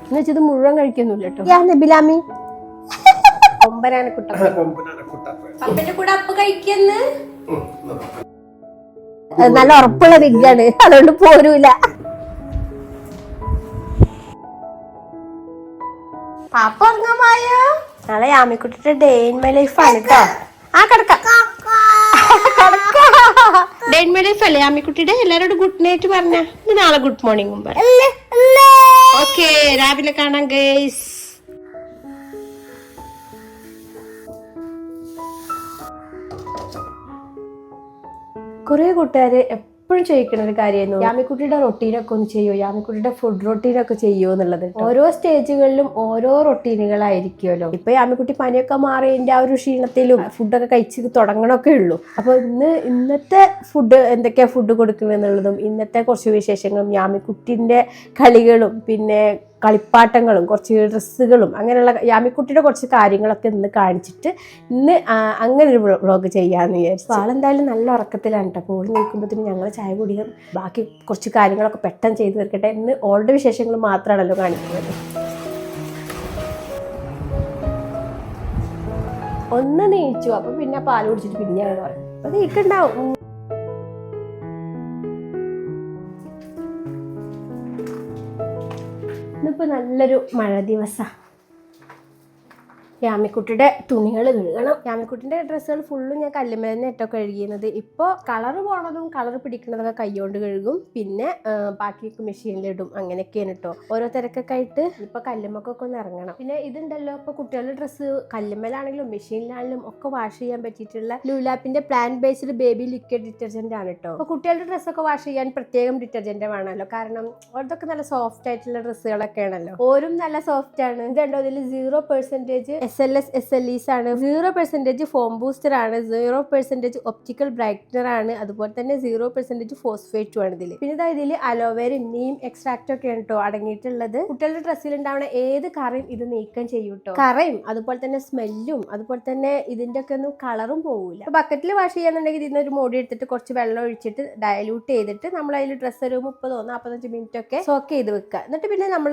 എന്നുവെച്ചത് മുഴുവൻ കഴിക്കൊന്നുമില്ല കേട്ടോ. നബിലാമി കൊമ്പനാനക്കുട്ട പപ്പന്റെ കൂടെ അപ്പ കഴിക്കുന്നു. നല്ല ഉറപ്പുള്ള വിഗാണ്, അതുകൊണ്ട് പോരൂല. പാപ്പ ഉറങ്ങാമായോ? നാളെ യാമിക്കുട്ടിയുടെ ഡേ ഇൻ മൈ ലൈഫ് ആണ് കേട്ടോ. ആ കിടക്കാം ഡേ ഇൻ മൈ ലൈഫ് അല്ലേ യാമിക്കുട്ടിയുടെ? എല്ലാരോടും ഗുഡ് നൈറ്റ് പറഞ്ഞ. ഇത് നാളെ ഗുഡ് മോർണിംഗും പറ. ഓക്കെ, രാവിലെ കാണാം ഗൈസ്. കുറെ കൂട്ടുകാര് എപ്പോഴും ചോദിക്കുന്ന ഒരു കാര്യമായിരുന്നു, യാമിക്കുട്ടിയുടെ റൊട്ടീനൊക്കെ ഒന്ന് ചെയ്യോ, യാമിക്കുട്ടിയുടെ ഫുഡ് റൊട്ടീനൊക്കെ ചെയ്യോ എന്നുള്ളത്. ഓരോ സ്റ്റേജുകളിലും ഓരോ റൊട്ടീനുകളായിരിക്കുമല്ലോ. ഇപ്പൊ യാമിക്കുട്ടി പനിയൊക്കെ മാറിയതിന്റെ ആ ഒരു ക്ഷീണത്തിലും ഫുഡൊക്കെ കഴിച്ച് തുടങ്ങണമൊക്കെ ഉള്ളൂ. അപ്പൊ ഇന്നത്തെ ഫുഡ് എന്തൊക്കെയാ ഫുഡ് കൊടുക്കുന്നതെന്നുള്ളതും ഇന്നത്തെ കുറച്ച് വിശേഷങ്ങളും യാമിക്കുട്ടിന്റെ കളികളും പിന്നെ കളിപ്പാട്ടങ്ങളും കുറച്ച് ഡ്രസ്സുകളും അങ്ങനെയുള്ള യാമിക്കുട്ടിയുടെ കുറച്ച് കാര്യങ്ങളൊക്കെ ഇന്ന് കാണിച്ചിട്ട് ഇന്ന് അങ്ങനെ ഒരു വ്ളോഗ് ചെയ്യാമെന്ന് വിചാരിച്ചു. ആളെന്തായാലും നല്ല ഉറക്കത്തിലാണ് കേട്ടോ. അപ്പോൾ നിൽക്കുമ്പോഴത്തേനും ഞങ്ങൾ ചായ കുടിയും ബാക്കി കുറച്ച് കാര്യങ്ങളൊക്കെ പെട്ടെന്ന് ചെയ്ത് തീർക്കട്ടെ. ഇന്ന് ഓൾഡ് വിശേഷങ്ങൾ മാത്രമാണല്ലോ കാണിക്കുന്നത്. ഒന്ന് നീച്ചു, അപ്പൊ പിന്നെ പാല് കുടിച്ചിട്ട് പിന്നെ അങ്ങനെ പറയും. അപ്പൊ നീക്കുണ്ടാവും. ഇന്നിപ്പോൾ നല്ലൊരു മഴ ദിവസമാണ്. യാമിക്കുട്ടിയുടെ തുണികൾ കഴുകണം. യാമിക്കുട്ടിൻ്റെ ഡ്രസ്സുകൾ ഫുള്ളും ഞാൻ കല്ലുമ്മ തന്നെ ഇട്ടോ കഴുകിയത്. ഇപ്പോൾ കളറ് പോണതും കളർ പിടിക്കുന്നതൊക്കെ കൈകൊണ്ട് കഴുകും, പിന്നെ ബാക്കിയൊക്കെ മെഷീനിലിടും. അങ്ങനെയൊക്കെയാണ് കേട്ടോ. ഓരോ തിരക്കൊക്കെ ആയിട്ട് ഇപ്പോൾ കല്ലുമ്മക്കൊക്കെ ഒന്ന് ഇറങ്ങണം. പിന്നെ ഇതുണ്ടല്ലോ, ഇപ്പോൾ കുട്ടികളുടെ ഡ്രസ്സ് കല്ലുമ്മലാണെങ്കിലും മെഷീനിലാണെങ്കിലും ഒക്കെ വാഷ് ചെയ്യാൻ പറ്റിയിട്ടുള്ള ലൂലാപ്പിൻ്റെ plant based baby liquid detergent ആണ് കേട്ടോ. അപ്പോൾ കുട്ടികളുടെ ഡ്രസ്സൊക്കെ വാഷ് ചെയ്യാൻ പ്രത്യേകം ഡിറ്റർജൻ്റ് വേണമല്ലോ, കാരണം അതൊക്കെ നല്ല സോഫ്റ്റ് ആയിട്ടുള്ള ഡ്രസ്സുകളൊക്കെ ആണല്ലോ. ഓരും നല്ല സോഫ്റ്റ് ആണ്. ഇതുണ്ടോ, ഇതിൽ 0% SLS SLEs ആണ്, 0% ഫോം ബൂസ്റ്റർ ആണ്, 0% ഒപ്റ്റിക്കൽ ബ്രൈറ്റ്നർ ആണ്, അതുപോലെ തന്നെ 0% ഫോസ്ഫേറ്റും ആണ് ഇതിൽ. പിന്നെ ഇതിൽ അലോവേരയും നീം എക്സ്ട്രാക്റ്റും ഒക്കെ ആണ് കേട്ടോ അടങ്ങിയിട്ടുള്ളത്. കുട്ടികളുടെ ഡ്രസ്സിൽ ഉണ്ടാവുന്ന ഏത് കറയും ഇത് നീക്കം ചെയ്യും കേട്ടോ. കറയും അതുപോലെ തന്നെ സ്മെല്ലും അതുപോലെ തന്നെ ഇതിന്റെ ഒക്കെ ഒന്നും കളറും പോകില്ല. ബക്കറ്റിൽ വാഷ് ചെയ്യാന്നുണ്ടെങ്കിൽ ഇതിന് ഒരു മൂടി എടുത്തിട്ട് കുറച്ച് വെള്ളം ഒഴിച്ചിട്ട് ഡയലൂട്ട് ചെയ്തിട്ട് നമ്മൾ അതിൽ ഡ്രസ്സ് ഒരു 30-45 മിനിറ്റ് ഒക്കെ സോക്ക് ചെയ്ത് വെക്കുക. എന്നിട്ട് പിന്നെ നമ്മൾ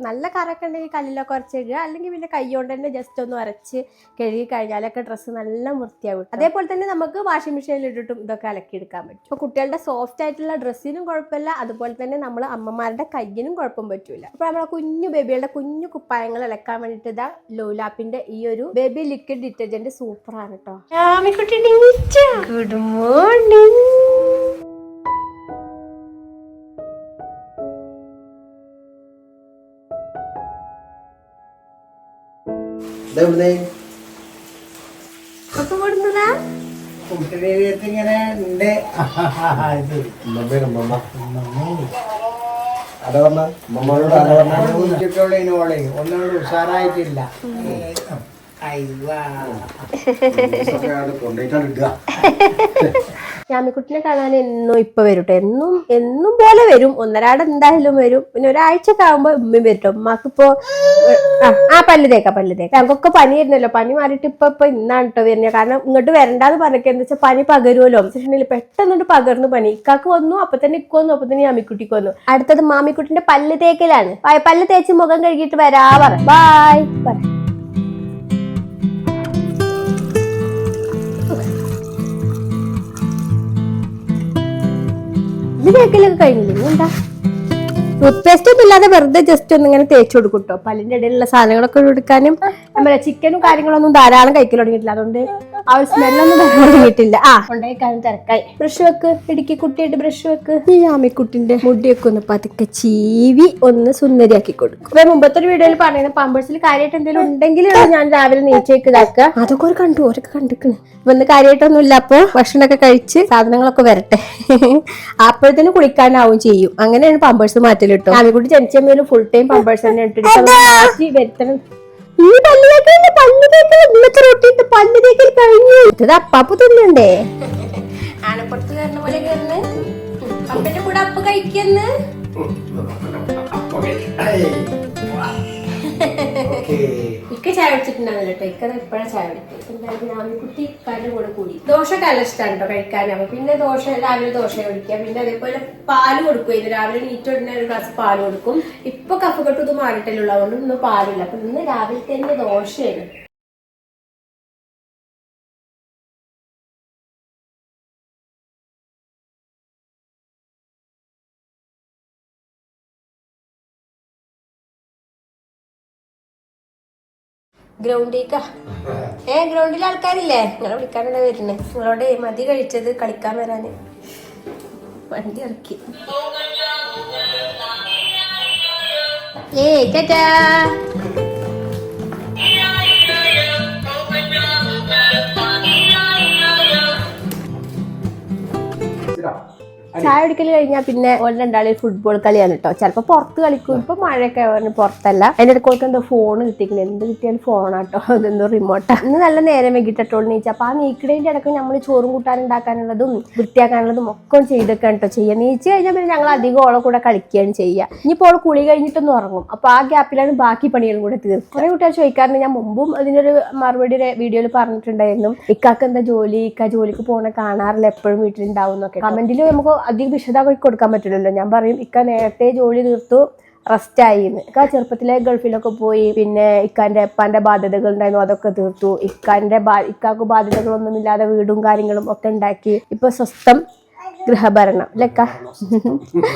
നല്ല കറൊക്കെ ഉണ്ടെങ്കിൽ കല്ലിലൊക്കെ ഉരച്ച് കഴുകുക, അല്ലെങ്കിൽ പിന്നെ കൈ കൊണ്ട് തന്നെ ജസ്റ്റ് ഒന്ന് അരച്ച് കഴുകി കഴിഞ്ഞാലൊക്കെ ഡ്രസ്സ് നല്ല വൃത്തിയാവും. അതേപോലെ തന്നെ നമുക്ക് വാഷിംഗ് മെഷീനിൽ ഇട്ടിട്ടും ഇതൊക്കെ അലക്കിയെടുക്കാൻ പറ്റും. അപ്പോൾ കുട്ടികളുടെ സോഫ്റ്റ് ആയിട്ടുള്ള ഡ്രസ്സിനും കുഴപ്പമില്ല, അതുപോലെ തന്നെ നമ്മൾ അമ്മമാരുടെ കയ്യിനും കുഴപ്പം പറ്റൂല. അപ്പോൾ നമ്മളെ കുഞ്ഞു ബേബികളുടെ കുഞ്ഞു കുപ്പായങ്ങൾ അലക്കാൻ വേണ്ടിയിട്ട് ഇതാ ലോലാപ്പിന്റെ ഈ ഒരു ബേബി ലിക്വിഡ് ഡിറ്റർജന്റ് സൂപ്പറാണ് കേട്ടോ. Good morning. ഒന്നുകൂടി ഉഷാറായിട്ടില്ല. യാമിക്കുട്ടിനെ കാണാൻ എന്നും ഇപ്പൊ വരും കേട്ടോ. എന്നും പോലെ വരും, ഒന്നരാടെ എന്തായാലും വരും. പിന്നെ ഒരാഴ്ചക്കെ ആകുമ്പോ ഉമ്മയും വരും കേട്ടോ. ഉമ്മാക്കിപ്പോ പല്ല് തേക്കാം. ഞങ്ങൾക്കൊക്കെ പനിയായിരുന്നല്ലോ, പനി മാറിയിട്ട് ഇപ്പൊ ഇന്നാണ് കേട്ടോ വരുന്നത്. കാരണം ഇങ്ങോട്ട് വരണ്ടാന്ന് പറഞ്ഞൊക്കെ എന്താ വെച്ചാൽ പനി പകരുമല്ലോ. പെട്ടെന്നിട്ട് പകർന്നു പനി. ഇക്കാക്ക് വന്നു, അപ്പൊ തന്നെ ഇക്ക് വന്നു, അപ്പൊ തന്നെ യാമിക്കുട്ടിക്ക് വന്നു. അടുത്തത് മാമിക്കുട്ടിന്റെ പല്ല് തേക്കലാണ്. പല്ല് തേച്ച് മുഖം കഴുകിയിട്ട് വരാ പറ. ബായ് പറ. ഇത് തേക്കലൊക്കെ കഴിഞ്ഞില്ലേ? എന്താ ടൂത്ത് പേസ്റ്റ് ഒന്നും ഇല്ലാതെ വെറുതെ ജസ്റ്റ് ഒന്ന് ഇങ്ങനെ തേച്ച് കൊടുക്കും കേട്ടോ. പല്ലിന്റെ ഇടയിലുള്ള സാധനങ്ങളൊക്കെ എടുക്കാനും. നമ്മളെ ചിക്കനും കാര്യങ്ങളൊന്നും ധാരാളം കഴിക്കൽ തുടങ്ങിയിട്ടില്ല, അതുകൊണ്ട് ആ ഒരു സ്മെല്ലൊന്നും തുടങ്ങിയിട്ടില്ല. കൊണ്ടേക്കാനും തിരക്കായി. ബ്രഷ് വെക്ക്, ഇടുക്കി കുട്ടിയായിട്ട് ബ്രഷ് വെക്ക്. ഈ ആമിക്കുട്ടിന്റെ മുടിയൊക്കെ ഒന്ന് പതുക്കെ ചീവി ഒന്ന് സുന്ദരിയാക്കി കൊടുക്കും. അപ്പൊ മുമ്പത്തെ ഒരു വീഡിയോയിൽ പറയുന്നത് പാമ്പേഴ്സിൽ കാര്യമായിട്ട് എന്തെങ്കിലും ഉണ്ടെങ്കിലാണ് ഞാൻ രാവിലെ നീച്ചേക്ക് ഇതാക്കുക. അതൊക്കെ ഓരൊക്കെ കണ്ടിക്കണ്. ഇപ്പൊ ഒന്ന് കാര്യമായിട്ടൊന്നും ഇല്ല. അപ്പൊ ഭക്ഷണമൊക്കെ കഴിച്ച് സാധനങ്ങളൊക്കെ വരട്ടെ, അപ്പോഴത്തേനും കുളിക്കാനാവും ചെയ്യും. അങ്ങനെയാണ് പാമ്പേഴ്സ് മാറ്റൽ കേട്ടോ. ആമിക്കുട്ടി ജനിച്ചമ്മയിലും ഫുൾ ടൈം പാമ്പേഴ്സ് തന്നെ ഇട്ടിട്ട് മാറ്റി വരുത്തണം. ഈ പല്ല് റൊട്ടിട്ട് പല്ല് തേക്കൽ കഴിഞ്ഞു. ഇത് അപ്പാപ്പ് തിന്നണ്ടേ? ആനപ്പുറത്ത് കയറുന്ന പോലെ കയറുന്ന അപ്പന്റെ കൂടെ അപ്പ കഴിക്കുന്ന. ഇക്ക ചായ കുടിച്ചിട്ടുണ്ടാവില്ല കേട്ടോ. ഇക്കത് എപ്പോഴാണ് ചായ കുടിക്കും. എന്തായാലും ആമിക്കുട്ടി ഇക്കാരുടെ കൂടെ കൂടി. ദോശ കലഷ്ടാണ് കേട്ടോ കഴിക്കാനാവുമ്പോ. പിന്നെ ദോശ രാവിലെ ദോശ കുടിക്കുക. പിന്നെ അതേപോലെ പാല് കൊടുക്കും. രാവിലെ നീറ്റ് ഉടനെ ഒരു ഗ്ലാസ് പാല് കൊടുക്കും. ഇപ്പൊ കഫക്കെട്ട് ഇത് മാറിയിട്ടല്ലോ, അതുകൊണ്ട് ഇന്ന് പാലില്ല. അപ്പൊ ഇന്ന് രാവിലെ തന്നെ ദോശയാണ്. ഗ്രൗണ്ടിൽ ആൾക്കാരില്ലേ? നിങ്ങളെ വിളിക്കാനാണ് വരുന്നത്. നിങ്ങളോട് മതി കഴിച്ചത്, കളിക്കാൻ വരാന് വണ്ടി ഇറക്കി. ടാറ്റാ. ചായ കുടിക്കൽ കഴിഞ്ഞാൽ പിന്നെ ഓരോ രണ്ടാളും ഫുട്ബോൾ കളിയാണ് കേട്ടോ. ചിലപ്പോൾ പുറത്ത് കളിക്കും. ഇപ്പൊ മഴയൊക്കെ പറഞ്ഞ് പുറത്തല്ല. അതിന്റെ ഇടയ്ക്ക് എന്തോ ഫോൺ കിട്ടിയില്ല. എന്ത് കിട്ടിയാലും ഫോണാട്ടോ. അതെന്തോ റിമോട്ടാ. ഇന്ന് നല്ല നേരം വൈകിട്ടോ നീച്ച. അപ്പൊ ആ നീക്കിടേന്റെ ഇടയ്ക്ക് നമ്മൾ ചോറും കൂട്ടാനുണ്ടാക്കാനുള്ളതും വൃത്തിയാക്കാനുള്ളതും ഒക്കെ ചെയ്തൊക്കെ കേട്ടോ ചെയ്യുക. നീച്ച് കഴിഞ്ഞാൽ പിന്നെ ഞങ്ങൾ അധികം ഓളെ കൂടെ കളിക്കുകയാണ് ചെയ്യുക. ഇനിയിപ്പോൾ ഓളെ കുളി കഴിഞ്ഞിട്ടൊന്നും ഉറങ്ങും. അപ്പൊ ആ ഗ്യാപ്പിലാണ് ബാക്കി പണികളും കൂടെ തീർക്കും. കുറെ കുട്ടികൾ ചോദിക്കാറുണ്ട്. ഞാൻ മുമ്പും അതിനൊരു മറുപടി വീഡിയോയിൽ പറഞ്ഞിട്ടുണ്ടായിരുന്നു. ഇക്കാക്ക് എന്താ ജോലി, ഇക്ക ജോലിക്ക് പോകണ കാണാറില്ല, എപ്പോഴും വീട്ടിലുണ്ടാവും എന്നൊക്കെ. കമന്റിൽ നമുക്ക് അധികം വിശദമാക്കി കൊടുക്കാൻ പറ്റില്ലല്ലോ. ഞാൻ പറയും ഇക്ക നേരത്തെ ജോലി തീർത്തു, റെസ്റ്റ് ആയിന്ന്. ഇക്ക ചെറുപ്പത്തിലെ ഗൾഫിലൊക്കെ പോയി. പിന്നെ ഇക്കാന്റെ എപ്പാന്റെ ബാധ്യതകൾ ഉണ്ടായിരുന്നു, അതൊക്കെ തീർത്തു. ഇക്കാക്ക് ബാധ്യതകളൊന്നുമില്ലാതെ വീടും കാര്യങ്ങളും ഒക്കെ ഉണ്ടാക്കി ഇപ്പൊ സ്വസ്ഥം ഗൃഹഭരണം അല്ലേക്ക.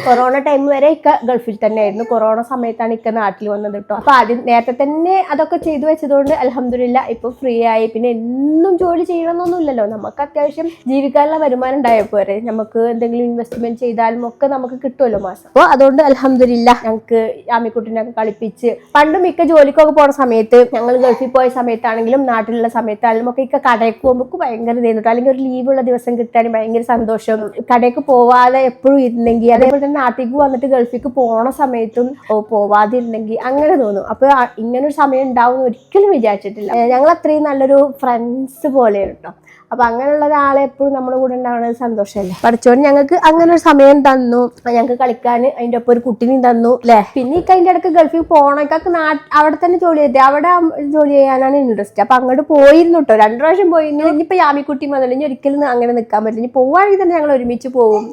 കൊറോണ ടൈം വരെ ഇക്ക ഗൾഫിൽ തന്നെ ആയിരുന്നു. കൊറോണ സമയത്താണ് ഇക്ക നാട്ടിൽ വന്നത് കേട്ടോ. അപ്പൊ ആദ്യം നേരത്തെ തന്നെ അതൊക്കെ ചെയ്തു വെച്ചതുകൊണ്ട് അൽഹംദുലില്ലാ ഇപ്പൊ ഫ്രീ ആയി. പിന്നെ എന്നും ജോലി ചെയ്യണമെന്നൊന്നും ഇല്ലല്ലോ. നമുക്ക് അത്യാവശ്യം ജീവിക്കാനുള്ള വരുമാനം ഉണ്ടായപ്പോരെ. നമുക്ക് എന്തെങ്കിലും ഇൻവെസ്റ്റ്മെന്റ് ചെയ്താലും ഒക്കെ നമുക്ക് കിട്ടുമല്ലോ മാസം. അപ്പൊ അതുകൊണ്ട് അൽഹംദുലില്ലാ ഞങ്ങൾക്ക് ആമിക്കുട്ടിനൊക്കെ കളിപ്പിച്ച്. പണ്ട് മിക്ക ജോലിക്കൊക്കെ പോണ സമയത്ത്, ഞങ്ങൾ ഗൾഫിൽ പോയ സമയത്താണെങ്കിലും നാട്ടിലുള്ള സമയത്താണെങ്കിലും ഒക്കെ ഇക്ക കടയ്ക്ക് പോകുമ്പോൾ ഭയങ്കര ഇതായിരുന്നു. അല്ലെങ്കിൽ ഒരു ലീവുള്ള ദിവസം കിട്ടാനും ഭയങ്കര സന്തോഷം. കടയ്ക്ക് പോവാതെ എപ്പോഴും ഇരുന്നെങ്കിൽ, അതേപോലെ തന്നെ നാട്ടിലേക്ക് വന്നിട്ട് ഗൾഫിലേക്ക് പോണ സമയത്തും പോവാതിരുന്നെങ്കിൽ അങ്ങനെ തോന്നും. അപ്പൊ ഇങ്ങനൊരു സമയം ഉണ്ടാവും എന്ന് ഒരിക്കലും വിചാരിച്ചിട്ടില്ല. ഞങ്ങൾ അത്രയും നല്ലൊരു ഫ്രണ്ട്സ് പോലെയാണ് കേട്ടോ. അപ്പൊ അങ്ങനെയുള്ള ഒരാളെ എപ്പോഴും നമ്മുടെ കൂടെ ഉണ്ടാവുന്നത് സന്തോഷമല്ലേ. പഠിച്ചോണ്ട് ഞങ്ങൾക്ക് അങ്ങനെ ഒരു സമയം തന്നു. ഞങ്ങൾക്ക് കളിക്കാൻ അതിന്റെ ഒപ്പം ഒരു കുട്ടിനെയും തന്നു അല്ലെ. പിന്നെ അതിന്റെ ഇടയ്ക്ക് ഗൾഫിൽ പോണേക്കൊക്കെ അവിടെ തന്നെ ജോലി ചെയ്തേ. അവിടെ ജോലി ചെയ്യാനാണ് ഇൻട്രസ്റ്റ്. അപ്പൊ അങ്ങോട്ട് പോയിരുന്നു കേട്ടോ. 2 പ്രാവശ്യം പോയിരുന്നു. ഇനിയിപ്പോ യാമിക്കുട്ടി മുതൽ ഇനി ഒരിക്കലും അങ്ങനെ നിൽക്കാൻ പറ്റില്ല. ഇനി പോവാണെങ്കിൽ തന്നെ ഞങ്ങൾ ഒരുമിച്ച് പോകും.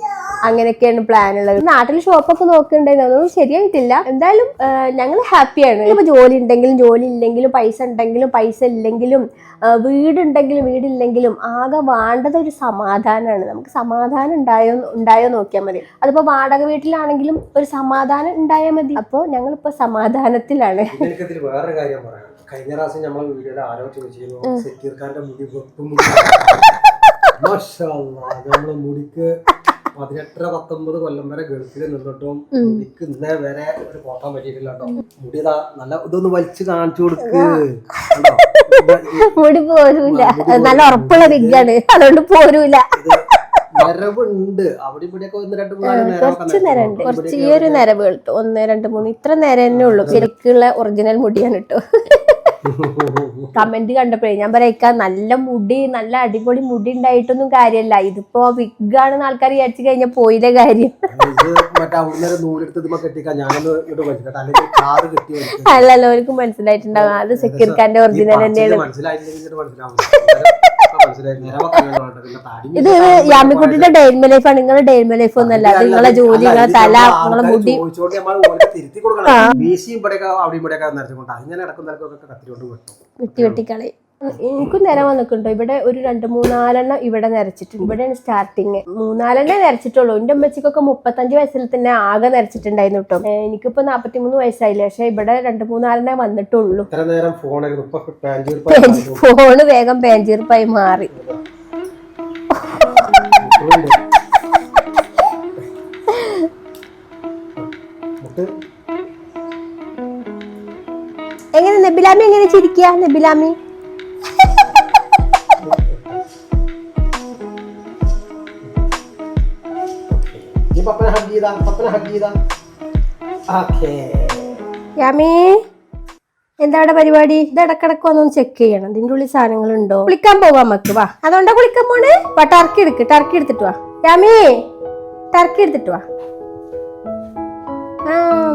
അങ്ങനെയൊക്കെയാണ് പ്ലാൻ ഉള്ളത്. നാട്ടിൽ ഷോപ്പൊക്കെ നോക്കുന്നുണ്ടായിരുന്നു, അതൊന്നും ശരിയായിട്ടില്ല. എന്തായാലും ഞങ്ങൾ ഹാപ്പിയാണ്. ഇപ്പൊ ജോലി ഉണ്ടെങ്കിലും ജോലി ഇല്ലെങ്കിലും, പൈസ ഉണ്ടെങ്കിലും പൈസ ഇല്ലെങ്കിലും, വീടുണ്ടെങ്കിലും വീടില്ലെങ്കിലും ആകെ വേണ്ടത് ഒരു സമാധാനമാണ്. നമുക്ക് സമാധാനം ഉണ്ടായോ നോക്കിയാൽ മതി. അതിപ്പോ വാടക വീട്ടിലാണെങ്കിലും ഒരു സമാധാനം ഉണ്ടായാൽ മതി. അപ്പൊ ഞങ്ങളിപ്പോ സമാധാനത്തിലാണ്. വേറൊരു കാര്യം പറയാം. കഴിഞ്ഞ പ്രാവശ്യം നമ്മളെ വീഡിയോയിൽ ആരോ ചോദിച്ചിരുന്നു സക്കീർ ഖാന്റെ മുടി നമ്മളെ മുടിക്ക് 18-19 കൊല്ലം വരെ ഗൾഫിൽ നിന്നിട്ടും മുടിക്ക് ഇന്നേ വരെ ഒരു പോട്ടാൻ പറ്റിയിട്ടില്ല കേട്ടോ. മുടി നല്ല ഇതൊന്ന് വലിച്ചു കാണിച്ചു കൊടുക്ക്. മുടി പോരൂല, നല്ല ഉറപ്പുള്ള വിഗ്ഗാണ്, അതുകൊണ്ട് പോരൂല. നരവുണ്ട് അവിടെ ഇവിടെയൊക്കെ 1-2-3 നേരം കുറച്ച് ഈ ഒരു നരവ് കിട്ടും. 1, 2, 3 ഇത്ര നേരം തന്നെ ഉള്ളു. ശരിക്കുള്ള ഒറിജിനൽ മുടിയാണ് കേട്ടോ. കമന്റ് കണ്ടപ്പോഴേ ഞാൻ പറയാ നല്ല മുടി, നല്ല അടിപൊളി മുടി ഉണ്ടായിട്ടൊന്നും കാര്യമല്ല. ഇതിപ്പോ വിഗാണെന്ന് ആൾക്കാർ വിചാരിച്ചു കഴിഞ്ഞാൽ പോയില്ലേ കാര്യം. അല്ലല്ലോ, അവർക്ക് മനസ്സിലായിട്ടുണ്ടാവും അത് സക്കീർ ഖാന്റെ ഒറിജിനൽ തന്നെയാണ്. ഇത് യാമിക്കുട്ടിയുടെ ഡെയിൻമ ലൈഫാണ്. നിങ്ങളുടെ ഡെയിൻമ ലൈഫ് ഒന്നല്ല. നിങ്ങളെ ജോലി, നിങ്ങളെ തല, നിങ്ങളെ മുടി വെട്ടിക്കളയും. എനിക്കും നിര വന്നിട്ടുണ്ടോ. ഇവിടെ ഒരു 2-3 ഇവിടെ നരച്ചിട്ടുണ്ട്. ഇവിടെയാണ് സ്റ്റാർട്ടിങ്. 3-4 നരച്ചിട്ടുള്ളൂ. എന്റെ അമ്മച്ചിക്കൊക്കെ 35 വയസ്സിൽ തന്നെ ആകെ നരച്ചിട്ടുണ്ടായിരുന്നു കേട്ടോ. എനിക്കിപ്പോ 43 വയസ്സായില്ലേ. പക്ഷെ ഇവിടെ 2-3 വന്നിട്ടുള്ളൂ. ഫോണ് വേഗം പാഞ്ചീർപ്പായി മാറി. എങ്ങനെ നബിലാമി എങ്ങനെ ചിരിക്കുക? നബിലാമി യാമി എന്താ അവിടെ പരിപാടി? ഇത് ഇടക്കിടക്ക് വന്നൊന്ന് ചെക്ക് ചെയ്യണം. ഇതിന്റെ ഉള്ളിൽ സാധനങ്ങളുണ്ടോ. കുളിക്കാൻ പോവാ നമുക്ക്. വാ, അതുകൊണ്ടാ കുളിക്കാൻ പോണേ. വാ, ടർക്കി എടുത്തിട്ട് വാ യാമി. ടർക്കി എടുത്തിട്ട് വാ.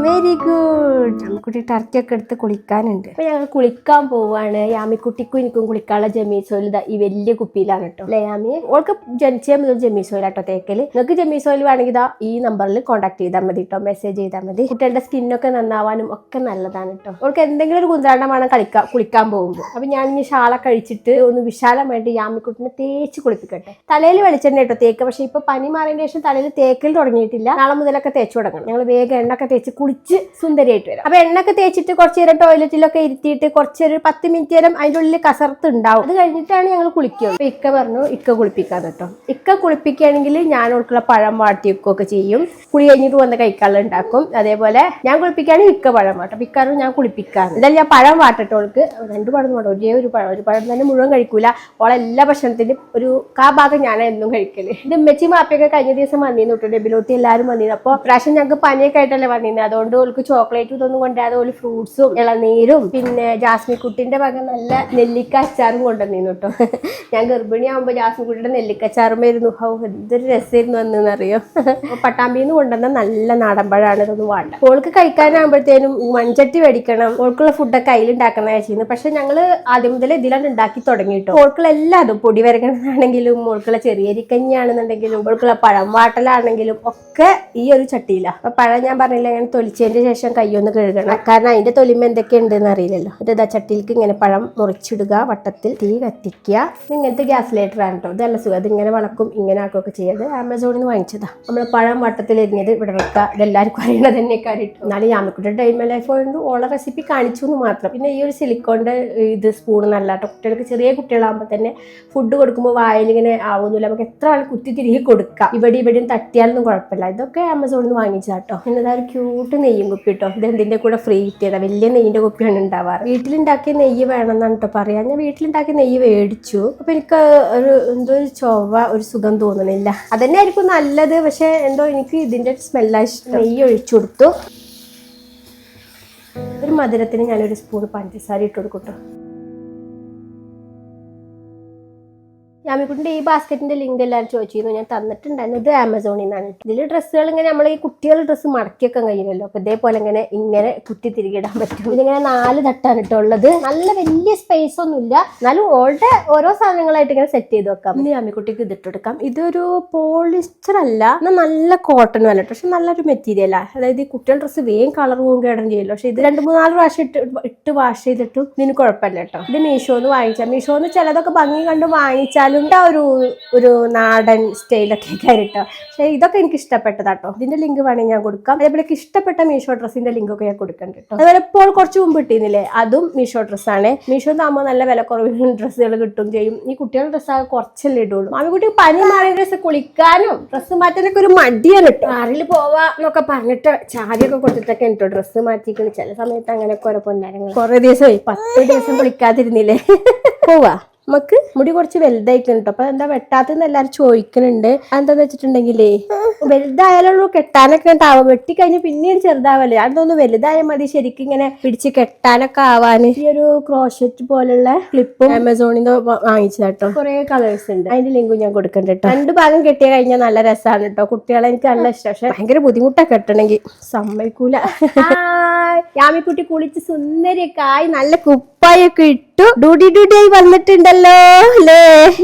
Very good. യാമിക്കുട്ടി ടർക്കി ഒക്കെ എടുത്ത് കുളിക്കാനുണ്ട്. അപ്പൊ ഞങ്ങൾ കുളിക്കാൻ പോവാണ്. യാമിക്കുട്ടിക്കും എനിക്കും കുളിക്കാനുള്ള ജമീസോയിൽ ഈ വലിയ കുപ്പിയിലാണ് കേട്ടോ അല്ലെ യാമി. ഓൾക്ക് ജനിച്ചേ മുതൽ ജമീസോയിലാട്ടോ തേക്കല്. നിങ്ങൾക്ക് ജമീസോയിൽ വേണമെങ്കിൽ ഈ നമ്പറിൽ കോൺടാക്ട് ചെയ്താൽ മതി കേട്ടോ, മെസ്സേജ് ചെയ്താൽ മതി. കുട്ടികളുടെ സ്കിന്നൊക്കെ നന്നാവാനും ഒക്കെ നല്ലതാണ് കേട്ടോ. അവൾക്ക് എന്തെങ്കിലും ഒരു കുന്താണ്ടം വേണം കുളിക്കാൻ പോകുമ്പോൾ. അപ്പൊ ഞാൻ ഇനി ഷാള കഴിച്ചിട്ട് ഒന്ന് വിശാലമായിട്ട് യാമിക്കുട്ടിനെ തേച്ച് കുളിപ്പിക്കട്ടെ. തലയിൽ വെളിച്ചെണ്ണ കേട്ടോ തേക്ക്. പക്ഷെ ഇപ്പൊ പനി മാറിയതിന് ശേഷം തലയിൽ തേക്കൽ തുടങ്ങിയിട്ടില്ല. നാളെ മുതലൊക്കെ തേച്ചു തുടങ്ങണം. ഞങ്ങൾ വേഗം എണ്ണൊക്കെ തേച്ച് കുളിച്ച് സുന്ദരിയായിട്ട് വരാം. അപ്പൊ എണ്ണൊക്കെ തേച്ചിട്ട് കുറച്ചു നേരം ടോയ്ലറ്റിലൊക്കെ ഇരുത്തിയിട്ട് കുറച്ചൊരു 10 മിനിറ്റ് നേരം അതിൻ്റെ ഉള്ളിൽ കസർത്ത് ഉണ്ടാവും. അത് കഴിഞ്ഞിട്ടാണ് ഞങ്ങൾ കുളിക്കുക. അപ്പൊ ഇക്ക പറഞ്ഞു ഇക്ക കുളിപ്പിക്കാന്ന് കേട്ടോ. ഇക്ക കുളിപ്പിക്കുകയാണെങ്കിൽ ഞാൻ ഓൾക്കുള്ള പഴം വാട്ടി വെക്കുകയൊക്കെ ചെയ്യും. കുളി കഴിഞ്ഞിട്ട് വന്ന് കഴിക്കാനുള്ള ഉണ്ടാക്കും. അതേപോലെ ഞാൻ കുളിപ്പിക്കുകയാണെങ്കിൽ ഇക്ക പഴം വാട്ടും. അപ്പൊ ഇക്കാരും ഞാൻ കുളിപ്പിക്കാറ്. എന്തായാലും ഞാൻ പഴം വാട്ടട്ടെ. ഓൾക്ക് 2 പഴം വേണം. ഒരു പഴം തന്നെ മുഴുവൻ കഴിക്കൂല. ഓളെല്ലാ ഭക്ഷണത്തിനും ഒരു ഭാഗം ഞാൻ എന്നും കഴിക്കല്. ഇത് ഉമ്മച്ചി മാപ്പിയൊക്കെ കഴിഞ്ഞ ദിവസം വന്നിരുന്നു കേട്ടോ. ഡെബിലോട്ടി എല്ലാവരും വന്നിരുന്നു. അപ്പോൾ പ്രാവശ്യം ഞങ്ങൾക്ക് പനിയൊക്കെ ആയിട്ടല്ലേ വന്നിരുന്നത്. അതുകൊണ്ട് ഓൾക്ക് ചോക്ലേറ്റും ഇതൊന്നും കൊണ്ടുവരാതെ ഓല് ഫ്രൂട്ട്സും ഇളനീരും പിന്നെ ജാസ്മി കുട്ടിന്റെ ഭാഗം നല്ല നെല്ലിക്ക അച്ചാറും കൊണ്ടുവന്നിരുന്നു കേട്ടോ. ഞാൻ ഗർഭിണിയാകുമ്പോൾ ജാസ്മി കുട്ടിയുടെ നെല്ലിക്ക അച്ചാറുമായിരുന്നു. എന്തൊരു രസമായിരുന്നു അന്നറിയോ. പട്ടാമ്പിന്ന് കൊണ്ടുവന്ന നല്ല നാടൻ പഴമാണ്. ഇതൊന്നും വേണ്ട. ഓൾക്ക് കഴിക്കാനാകുമ്പോഴത്തേനും മൺചട്ടി മേടിക്കണം. ഓൾക്കുള്ള ഫുഡൊക്കെ അതിലുണ്ടാക്കുന്ന ചെയ്യുന്നത്. പക്ഷെ ഞങ്ങൾ ആദ്യം മുതൽ ഇതിലാണ് ഉണ്ടാക്കി തുടങ്ങിയിട്ടോ. ഓൾക്കുള്ള എല്ലാതും പൊടി വരകണതാണെങ്കിലും ഓൾക്കുള്ള ചെറിയരിക്കഞ്ഞാണെന്നുണ്ടെങ്കിലും ഓൾക്കുള്ള പഴം വാട്ടലാണെങ്കിലും ഒക്കെ ഈ ഒരു ചട്ടിയില്ല. അപ്പൊ പഴം ഞാൻ പറഞ്ഞില്ല, ഞാൻ തൊലിച്ചതിന്റെ ശേഷം കൈയൊന്ന് കഴുകണം. കാരണം അതിന്റെ തൊലിമ എന്തൊക്കെ ഉണ്ടെന്ന് അറിയില്ലല്ലോ. എന്നിട്ട് ചട്ടിയിലേക്ക് ഇങ്ങനെ പഴം മുറിച്ചിടുക, വട്ടത്തിൽ തീ കത്തിക്കുക. ഇങ്ങനത്തെ ഗ്യാസ് ലൈറ്റർ ആണ് കേട്ടോ. ഇതല്ല സുഖം. അത് ഇങ്ങനെ വളക്കും ഇങ്ങനെ ആക്കുകയൊക്കെ ചെയ്യത് ആമസോണിൽ നിന്ന് വാങ്ങിച്ചതാ. നമ്മൾ പഴം വട്ടത്തിൽ എരിഞ്ഞത് ഇവിടെ വെക്കുക. ഇതെല്ലാവർക്കും അറിയണത് തന്നെ കാര്യമായിട്ട്. എന്നാലും യാമിക്കുട്ടിയുടെ ടൈം ലൈഫ് കൊണ്ട് ഓള റെസിപ്പി കാണിച്ചു എന്ന് മാത്രം. പിന്നെ ഈ ഒരു സിലിക്കോണിന്റെ ഇത് സ്പൂൺ നല്ല കേട്ടോ. കുട്ടികൾക്ക് ചെറിയ കുട്ടികളാകുമ്പോൾ തന്നെ ഫുഡ് കൊടുക്കുമ്പോൾ വായിലിങ്ങനെ ആവുന്നില്ല. നമുക്ക് എത്ര ആൾ കുത്തി തിരികെ കൊടുക്കാം. ഇവിടെയും തട്ടിയാലൊന്നും കുഴപ്പമില്ല. ഇതൊക്കെ ആമസോണിൽ നിന്ന് വാങ്ങിച്ചതാട്ടോ. പിന്നെ ഒരു ക്യൂട്ട് നെയ്യും കുപ്പി കേട്ടോ. ഇത് എന്തിന്റെ കൂടെ ഫ്രീ കിട്ടിയതാ. വലിയ നെയ്യിന്റെ കുപ്പിയാണ് ഉണ്ടാവാറ്. വീട്ടിലുണ്ടാക്കിയ നെയ്യ് വേണമെന്നാണ് കേട്ടോ പറയാ. ഞാൻ വീട്ടിലുണ്ടാക്കിയ നെയ്യ് മേടിച്ചു. അപ്പൊ എനിക്ക് എന്തോ ഒരു ചൊവ്വ ഒരു സുഖം തോന്നണില്ല. അതന്നെ ആയിരിക്കും നല്ലത്. പക്ഷെ എന്തോ എനിക്ക് ഇതിന്റെ സ്മെല്ലാ ഇഷ്ടം. നെയ്യ് ഒഴിച്ചു കൊടുത്തു. ഒരു മധുരത്തിന് ഞാനൊരു സ്പൂൺ പഞ്ചസാര ഇട്ട് കൊടുക്കട്ടോ. യാമിക്കുട്ടിന്റെ ഈ ബാസ്ക്കറ്റിന്റെ ലിങ്ക് എല്ലാവരും ചോദിച്ചിരുന്നു. ഞാൻ തന്നിട്ടുണ്ടായിരുന്നു. ഇത് ആമസോണിൽ നിന്നാണ്. ഇതിൽ ഡ്രസ്സുകൾ ഇങ്ങനെ നമ്മൾ ഈ കുട്ടികളുടെ ഡ്രസ്സ് മടക്കിയൊക്കെ കഴിയില്ലല്ലോ. അപ്പൊ ഇതേപോലെ ഇങ്ങനെ കുത്തി തിരികെ ഇടാൻ പറ്റും. ഇതിങ്ങനെ 4 തട്ടാണ് ഇട്ടുള്ളത്. നല്ല വലിയ സ്പേസ് ഒന്നും ഇല്ല. എന്നാലും ഓൾടെ ഓരോ സാധനങ്ങളായിട്ട് ഇങ്ങനെ സെറ്റ് ചെയ്ത് വെക്കാം. ഇനി യാമിക്കുട്ടിക്ക് ഇതിട്ടെടുക്കാം. ഇതൊരു പോളിസ്റ്റർ അല്ല, എന്നാൽ നല്ല കോട്ടൺ അല്ല. പക്ഷെ നല്ലൊരു മെറ്റീരിയലാ. അതായത് ഈ കുട്ടികളുടെ ഡ്രസ്സ് വേഗം കളർ പോകും കേടം ചെയ്യല്ലോ. പക്ഷെ ഇത് 2-3-4 പ്രാവശ്യം ഇട്ട് വാഷ് ചെയ്തിട്ടും ഇതിന് കുഴപ്പമില്ല കേട്ടോ. ഇത് മീഷോന്ന് വാങ്ങിച്ചാൽ മീഷോന്ന് ചിലതൊക്കെ ഭംഗി കണ്ട് വാങ്ങിച്ചാലും ഒരു നാടൻ സ്റ്റൈലൊക്കെ കയറിട്ടോ. പക്ഷെ ഇതൊക്കെ എനിക്ക് ഇഷ്ടപ്പെട്ടതാട്ടോ. ഇതിന്റെ ലിങ്ക് വേണമെങ്കിൽ ഞാൻ കൊടുക്കാം. അതേപോലെ ഇഷ്ടപ്പെട്ട മീഷോ ഡ്രസ്സിന്റെ ലിങ്ക് ഒക്കെ ഞാൻ കൊടുക്കണ്ട കേട്ടോ. അതുപോലെ ഇപ്പോൾ കുറച്ച് മുമ്പ് ഇട്ടിരുന്നില്ലേ, അതും മീഷോ ഡ്രസ്സാണ്. മീഷോ ആകുമ്പോൾ നല്ല വില കുറവിന് ഡ്രസ്സുകൾ കിട്ടും ചെയ്യും. ഈ കുട്ടികളുടെ ഡ്രസ്സാകെ കുറച്ചല്ലേ ഇടുള്ളൂ. മാമിക്കുട്ടി പനി മാറിയ ഡ്രസ്സ് കുളിക്കാനും ഡ്രസ്സ് മാറ്റാനൊക്കെ ഒരു മടിയാണ് കേട്ടോ. കാറിൽ പോവാ എന്നൊക്കെ പറഞ്ഞിട്ട് ചാരിയൊക്കെ കൊടുത്തിട്ടൊക്കെ കേട്ടോ ഡ്രസ്സ് മാറ്റിക്കണം. ചില സമയത്ത് അങ്ങനെയൊക്കെ ഓരോ പൊന്നാരങ്ങൾ. കുറെ ദിവസമായി 10 ദിവസം കുളിക്കാതിരുന്നില്ലേ. പോവാ നമുക്ക് മുടി കുറച്ച് വലുതായിക്കണം കേട്ടോ. അപ്പൊ എന്താ വെട്ടാത്തെന്ന് എല്ലാരും ചോദിക്കുന്നുണ്ട്. എന്താന്ന് വെച്ചിട്ടുണ്ടെങ്കിലേ വലുതായാലുള്ളൂ കെട്ടാനൊക്കെ ഉണ്ടാവും. വെട്ടിക്കഴിഞ്ഞ് പിന്നീട് ചെറുതാവല്ലേ. അതൊന്ന് വലുതായാൽ മതി ശരിക്കും ഇങ്ങനെ പിടിച്ച് കെട്ടാനൊക്കെ ആവാന്. ഈ ഒരു ക്രോഷറ്റ് പോലുള്ള ക്ലിപ്പും ആമസോണിൽ നിന്ന് വാങ്ങിച്ചത് കേട്ടോ. കുറെ കളേഴ്സ് ഉണ്ട്. അതിന്റെ ലിങ്കും ഞാൻ കൊടുക്കണ്ട കേട്ടോ. 2 ഭാഗം കെട്ടിയ കഴിഞ്ഞാൽ നല്ല രസമാണ് കേട്ടോ. കുട്ടികളെ എനിക്ക് നല്ല ഇഷ്ടം. പക്ഷെ ഭയങ്കര ബുദ്ധിമുട്ടാ കെട്ടണമെങ്കിൽ. സമ്മതിക്കൂല. യാമിക്കുട്ടി കുളിച്ച് സുന്ദരിയൊക്കെ ആയി നല്ല കുപ്പായൊക്കെ ഇട്ടു ഡൂഡി ആയി വന്നിട്ടുണ്ടല്ലോ അല്ലേ.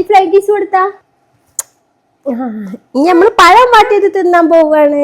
ഫ്ലൈങ് കിസ് കൊടുത്താ നമ്മള് പഴം വാട്ടിയത് തിന്നാൻ പോവാണ്.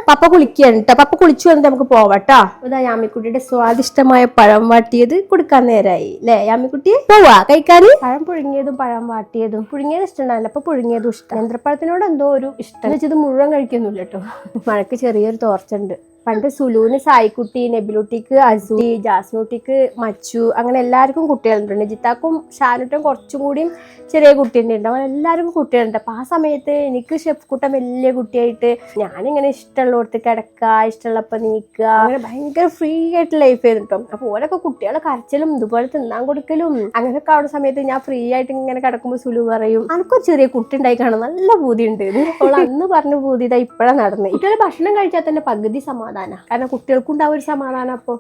പപ്പ കുളിക്കുകയാണ് കേട്ടോ. പപ്പ കുളിച്ചു വന്നിട്ട് നമുക്ക് പോവാട്ടോ. അതാ യാമിക്കുട്ടിയുടെ സ്വാദിഷ്ടമായ പഴം വാട്ടിയത് കൊടുക്കാൻ നേരായി അല്ലേ. യാമിക്കുട്ടി പോവാ കഴിക്കാന്. പഴം പുഴുങ്ങിയതും പഴം വാട്ടിയതും. പുഴുങ്ങിയത് ഇഷ്ടമുണ്ടാവില്ല. അപ്പൊ പുഴുങ്ങിയതും ഇഷ്ടം. നേന്ത്രപ്പഴത്തിനോട് എന്തോ ഒരു ഇഷ്ടം വെച്ചത് മുഴുവൻ കഴിക്കുന്നില്ല കേട്ടോ. മഴക്ക് ചെറിയൊരു തോർച്ചുണ്ട്. പണ്ട് സുലൂന് സായിക്കുട്ടി, നെബിലുട്ടിക്ക് അസൂട്ടി, ജാസ്മിക്കുട്ടിക്ക് മച്ചു, അങ്ങനെ എല്ലാവർക്കും കുട്ടികളുണ്ട്. ജിത്താക്കും ഷാനുട്ടും കുറച്ചും കൂടിയും ചെറിയ കുട്ടീൻ്റെ അവൻ എല്ലാവർക്കും കുട്ടികളുണ്ട്. അപ്പം ആ സമയത്ത് എനിക്ക് ഷെഫ് കൂട്ടം വലിയ കുട്ടിയായിട്ട് ഞാനിങ്ങനെ ഇഷ്ടമുള്ളടത്ത് കിടക്കുക, ഇഷ്ടമുള്ളപ്പോൾ നീക്കുക, അങ്ങനെ ഭയങ്കര ഫ്രീ ആയിട്ട് ലൈഫ് ചെയ്തിട്ടും. അപ്പോൾ ഓരൊക്കെ കുട്ടികളെ കരച്ചിലും ഇതുപോലെ തിന്നാൻ കൊടുക്കലും അങ്ങനെയൊക്കെ അവിടെ സമയത്ത് ഞാൻ ഫ്രീ ആയിട്ട് ഇങ്ങനെ കിടക്കുമ്പോൾ സുലു പറയും എനിക്കൊരു ചെറിയ കുട്ടി ഉണ്ടായി കാണാൻ നല്ല പൂതി ഉണ്ട്. അപ്പോൾ അന്ന് പറഞ്ഞ പൂതി ഇതാ ഇപ്പോഴാണ് നടന്നത്. കുട്ടികൾ ഭക്ഷണം കഴിച്ചാൽ തന്നെ പകുതി സമാധാനം. കാരണം കുട്ടികൾക്കുണ്ടാവും ഒരു സമാധാനം. അപ്പൊ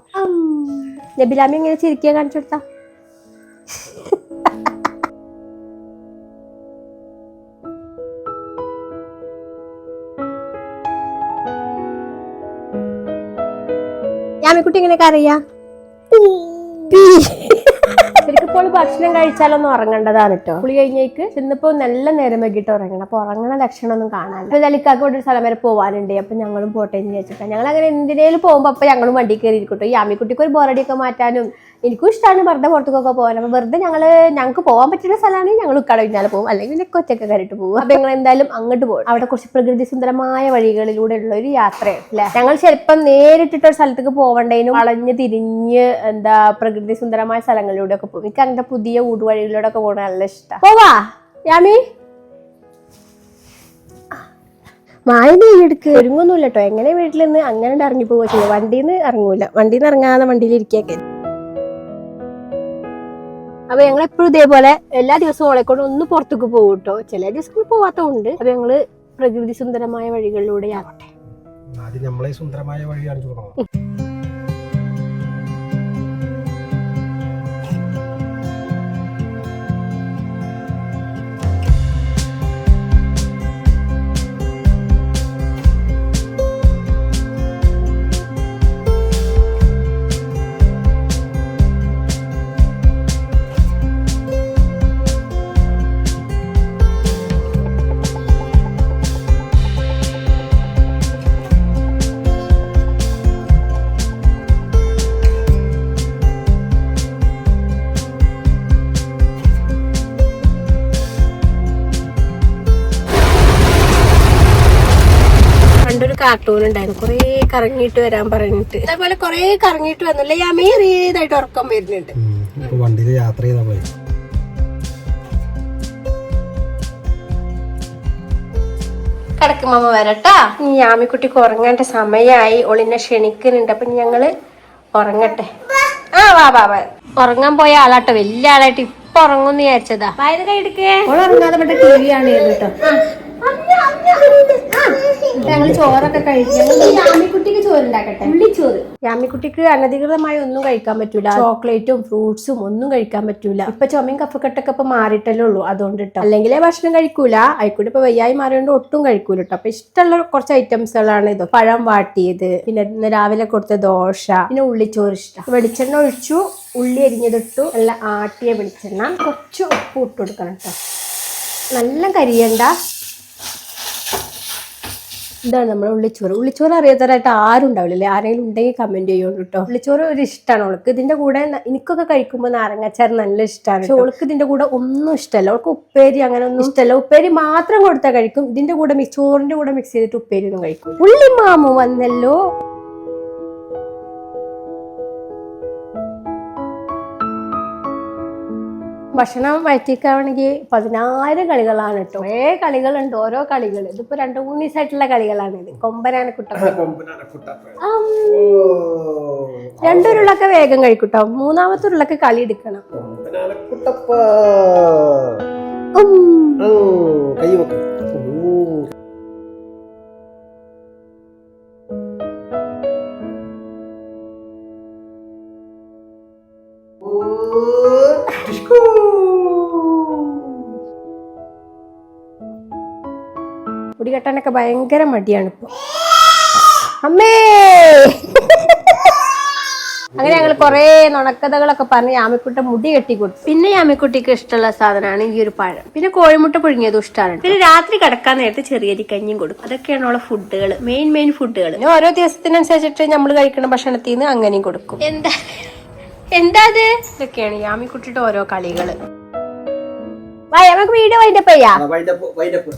നബിലാമി എങ്ങനെ ചിരിക്കാൻ കാണിച്ചു കൊടുത്താ. യാമിക്കുട്ടി എങ്ങനെയൊക്കെ അറിയാം ശരിക്കും ഭക്ഷണം കഴിച്ചാലൊന്നും ഉറങ്ങേണ്ടതാണ് കേട്ടോ. കുളി കഴിഞ്ഞേക്ക് ചെന്നപ്പോ നല്ല നേരം വൈകിട്ട് ഉറങ്ങണം. അപ്പൊ ഉറങ്ങണ ലക്ഷണമൊന്നും കാണാനില്ല. ദലിക്കാക്ക് ഇവിടെ ഒരു സ്ഥലം വരെ പോവാനുണ്ട്. അപ്പൊ ഞങ്ങളും പോട്ടെ എന്ന് വിചാരിച്ചിട്ടാ. ഞങ്ങൾ അങ്ങനെ എന്തിനേലും പോകുമ്പോ അപ്പൊ ഞങ്ങളും വണ്ടി കയറി ഇരിക്കട്ടോ. ഈ യാമിക്കുട്ടിക്ക് ഒരു ബോറടിയൊക്കെ മാറ്റാനും എനിക്കും ഇഷ്ടമാണ് വെറുതെ പുറത്തേക്കൊക്കെ പോകാൻ. അപ്പൊ വെറുതെ ഞങ്ങൾക്ക് പോകാൻ പറ്റുന്ന സ്ഥലമാണെങ്കിൽ ഞങ്ങൾ ഉക്കാടെ പിന്നാലെ പോകും, അല്ലെങ്കിൽ പിന്നെ ഒറ്റയ്ക്ക് കയറിയിട്ട് പോകും. അപ്പൊ ഞങ്ങൾ എന്തായാലും അങ്ങോട്ട് പോകും. അവിടെ കുറച്ച് പ്രകൃതി സുന്ദരമായ വഴികളിലൂടെ ഉള്ള ഒരു യാത്രയാണ് അല്ലെ. ഞങ്ങൾ ചിലപ്പം നേരിട്ടിട്ടൊരു സ്ഥലത്തേക്ക് പോകണ്ടേനും വളഞ്ഞ് തിരിഞ്ഞ് പ്രകൃതി സുന്ദരമായ സ്ഥലങ്ങളിലൂടെ ഒക്കെ പോകും. എനിക്ക് അങ്ങനത്തെ പുതിയ ഊടുവഴികളിലൂടെ ഒക്കെ പോകണ നല്ല ഇഷ്ടം. പോവാ യാമി, മായന്റെ എടുക്ക് ഒരുങ്ങൊന്നുമില്ല കേട്ടോ. എങ്ങനെ വീട്ടിൽ നിന്ന് അങ്ങനെ ഇറങ്ങി പോവുക ചെയ്യുക. വണ്ടിയിൽ നിന്ന് ഇറങ്ങൂല, വണ്ടിയിൽ നിന്ന് ഇറങ്ങാതെ വണ്ടിയിൽ ഇരിക്കൊക്കെ. അപ്പൊ ഞങ്ങൾ എപ്പോഴും ഇതേപോലെ എല്ലാ ദിവസവും ഓളെക്കൊണ്ട് ഒന്ന് പുറത്തേക്ക് പോകും കേട്ടോ. ചില ദിവസങ്ങൾ പോവാത്തതുണ്ട്. അപ്പൊ ഞങ്ങള് പ്രകൃതി സുന്ദരമായ വഴികളിലൂടെ ആവട്ടെ. സുന്ദരമായ വഴി കാണിച്ചു കൊടുക്കണം. കാർട്ടൂൺ ഉണ്ടായിരുന്നു കൊറേ കറങ്ങിയിട്ട് വരാൻ പറഞ്ഞിട്ട്. അതേപോലെ കൊറേ കറങ്ങിയിട്ട് വന്നില്ല യാമി, ചെറിയതായിട്ട് ഉറക്കം വരുന്നുണ്ട്. വണ്ടിയിൽ യാത്ര ചെയ്താ പോയി. കിടക്കുമ്പോ വരട്ടാ. ഈ യാമിക്കുട്ടിക്ക് ഉറങ്ങേണ്ട സമയമായി. ഒളിനെ ക്ഷണിക്കുന്നുണ്ട്. അപ്പൊ ഞങ്ങള് ഉറങ്ങട്ടെ. വാ വാ വാ. ഉറങ്ങാൻ പോയ ആളാട്ടോ, വലിയ ആളായിട്ട് ഇപ്പൊ ഉറങ്ങുന്ന് വിചാരിച്ചതാ. വായത് കൈ എടുക്കേ. ഉറങ്ങാതെ പറ്റ ടി വി ആണ് കേട്ടോ. ഞങ്ങൾ ചോറൊക്കെ കഴിക്കും. യാമിക്കുട്ടിക്ക് ചോറുണ്ടാക്കട്ടെ. ഉള്ളിച്ചോറ്. യാമിക്കുട്ടിക്ക് അനധികൃതമായി ഒന്നും കഴിക്കാൻ പറ്റൂല. ചോക്ലേറ്റും ഫ്രൂട്ട്സും ഒന്നും കഴിക്കാൻ പറ്റൂല. ഇപ്പൊ ചുമയും കഫക്കെട്ടൊക്കെ ഇപ്പൊ മാറിയിട്ടല്ലേ ഉള്ളൂ, അതുകൊണ്ടിട്ടോ. അല്ലെങ്കിലേ ഭക്ഷണം കഴിക്കൂല. ആയിക്കൂടെ ഇപ്പൊ വയ്യായി മാറിയോണ്ട് ഒട്ടും കഴിക്കൂല കേട്ടോ. അപ്പൊ ഇഷ്ടമുള്ള കുറച്ച് ഐറ്റംസുകളാണ് ഇത്. പഴം വാട്ടിയത്, പിന്നെ ഇന്ന് രാവിലെ കൊടുത്ത ദോശ, പിന്നെ ഉള്ളിച്ചോറ് ഇഷ്ടം. വെളിച്ചെണ്ണ ഒഴിച്ചു, ഉള്ളി അരിഞ്ഞതിട്ടു, നല്ല ആട്ടിയ വെളിച്ചെണ്ണ, കുറച്ച് ഉപ്പ് ഇട്ട് കൊടുക്കണം കേട്ടോ. നല്ല കരിയണ്ട. ഇതാണ് നമ്മുടെ ഉള്ളിച്ചോറ്. ഉള്ളിച്ചോറ് അറിയാത്തവരായിട്ട് ആരും ഉണ്ടാവില്ലേ. ആരെങ്കിലും ഉണ്ടെങ്കിൽ കമന്റ് ചെയ്യുള്ളൂ കേട്ടോ. ഉള്ളിച്ചോറ് ഒരു ഇഷ്ടമാണ് അവൾക്ക്. ഇതിന്റെ കൂടെ എനിക്കൊക്കെ കഴിക്കുമ്പോൾ നാരങ്ങാച്ചാർ നല്ല ഇഷ്ടമാണ്. പക്ഷെ അവൾക്ക് ഇതിന്റെ കൂടെ ഒന്നും ഇഷ്ടമല്ല. അവൾക്ക് ഉപ്പേരി അങ്ങനെ ഒന്നും ഇഷ്ടമല്ല. ഉപ്പേരി മാത്രം കൊടുത്താൽ കഴിക്കും. ഇതിന്റെ കൂടെ ചോറിന്റെ കൂടെ മിക്സ് ചെയ്തിട്ട് ഉപ്പേരി ഒന്നും കഴിക്കും. ഉള്ളി മാമു വന്നല്ലോ. ഭക്ഷണം വയറ്റിക്കാണെങ്കിൽ 10,000 കളികളാണ് കേട്ടോ. കുറേ കളികളുണ്ട്, ഓരോ കളികൾ. ഇതിപ്പോ 2-3 ദിവസമായിട്ടുള്ള കളികളാണ്. ഇത് കൊമ്പനാനക്കുട്ടപ്പ. രണ്ടുരുള്ളൊക്കെ വേഗം കഴിക്കൂട്ടോ. മൂന്നാമത്തെ ഉരുളൊക്കെ കളി എടുക്കണം. മുടി കെട്ടാനൊക്കെ ഭയങ്കര മടിയാണ് ഇപ്പൊ. അമ്മേ അങ്ങനെ ഞങ്ങൾ കൊറേ നുണക്കഥകളൊക്കെ പറഞ്ഞ് യാമിക്കുട്ട മുടി കെട്ടി കൊടുത്തു. പിന്നെ യാമിക്കുട്ടിക്ക് ഇഷ്ടമുള്ള സാധനമാണ് ഈ ഒരു പഴം. പിന്നെ കോഴിമുട്ട പുഴുങ്ങിയതും ഇഷ്ടമാണ്. പിന്നെ രാത്രി കിടക്കാൻ നേരത്തെ ചെറിയരി കഞ്ഞിയും കൊടുക്കും. അതൊക്കെയാണ് ഉള്ള ഫുഡുകൾ, മെയിൻ ഫുഡുകൾ. പിന്നെ ഓരോ ദിവസത്തിനനുസരിച്ചിട്ട് നമ്മൾ കഴിക്കുന്ന ഭക്ഷണത്തിൽ നിന്ന് അങ്ങനെയും കൊടുക്കും. എന്താ അത്? ഇതൊക്കെയാണ് യാമിക്കുട്ടിയുടെ ഓരോ കളികള്. നമുക്ക് വീഡിയോ വൈൻഡപ്പ് ചെയ്യാം.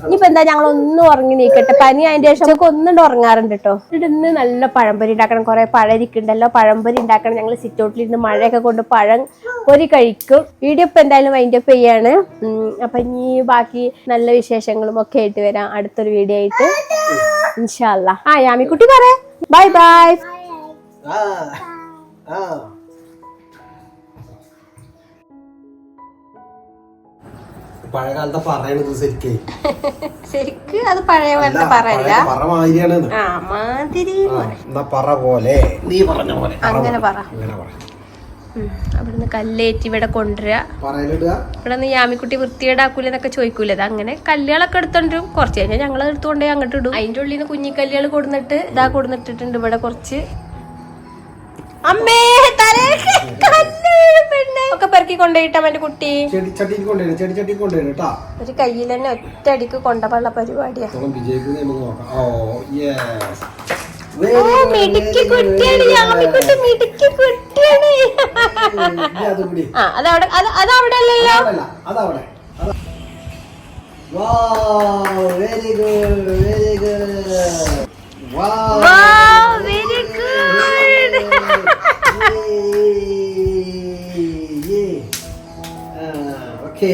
ഇനിയിപ്പോ എന്താ, ഞങ്ങൾ ഒന്നും ഉറങ്ങി നീക്കട്ടെ. പനി അതിന്റെ ശേഷം ഒന്നും ഉറങ്ങാറുണ്ട് കേട്ടോ. ഇന്ന് നല്ല പഴംപൊരി ഉണ്ടാക്കണം. കുറെ പഴരിക്കുണ്ടല്ലോ, പഴംപൊരി ഉണ്ടാക്കണം. ഞങ്ങൾ സിറ്റൗട്ടിലിരുന്ന് മഴയൊക്കെ കൊണ്ട് പഴം പൊരി കഴിക്കും. വീഡിയോ ഇപ്പൊ എന്തായാലും വൈൻഡപ്പ് ചെയ്യാണ്. അപ്പൊ ഇനി ബാക്കി നല്ല വിശേഷങ്ങളും ഒക്കെ ആയിട്ട് വരാം അടുത്തൊരു വീഡിയോ ആയിട്ട് ഇൻഷാ അല്ലാ. യാമിക്കുട്ടി പറ ബൈ ബൈ. പഴയകാലത്തെ പറയണത് ശരിക്ക് അത് പഴയ പോലത്തെ പറയല്ല, അങ്ങനെ പറ. അവിടുന്ന് കല്ലേറ്റി ഇവിടെ കൊണ്ടുവരിക. ഇവിടെ നിന്ന് യാമിക്കുട്ടി വൃത്തിയേടാക്കൂലെന്നൊക്കെ ചോദിക്കൂലത്. അങ്ങനെ കല്ലുകളൊക്കെ എടുത്തോണ്ടും കുറച്ച് കഴിഞ്ഞാൽ ഞങ്ങൾ എടുത്തുകൊണ്ടേ അങ്ങോട്ട് ഇടും. അതിന്റെ ഉള്ളിൽ നിന്ന് കുഞ്ഞിക്കല്ലുകൾ കൊടുന്നിട്ട് കൊടുന്നിട്ടിട്ടുണ്ട്. ഇവിടെ കുറച്ച് അമ്മേ തലയൊക്കെ കല്ല് വീഴും പെണ്ണെ. ഒക്കെ പെറുക്കി കൊണ്ടുപോയിട്ടാ എന്റെ കുട്ടി. ചെടിച്ചട്ടിക്ക് കൊണ്ടുവരും, ചെടിച്ചട്ടിക്ക് കൊണ്ടുവരും കേട്ടാ. ഒരു കയ്യിൽ തന്നെ ഒറ്റയടിക്ക് കൊണ്ടുപോകാനുള്ള പരിപാടിയാ. വിജയിക്കുന്നത് നമുക്ക് നോക്കാം. ഓ യെസ്, മിടുക്കി കുട്ടിയാണ് യാമിക്കുട്ടി, മിടുക്കി കുട്ടിയാണ്. അതവിടെ അതവിടെ അല്ലല്ലോ, അതവിടെ. Very good, very good. Very good. Okay.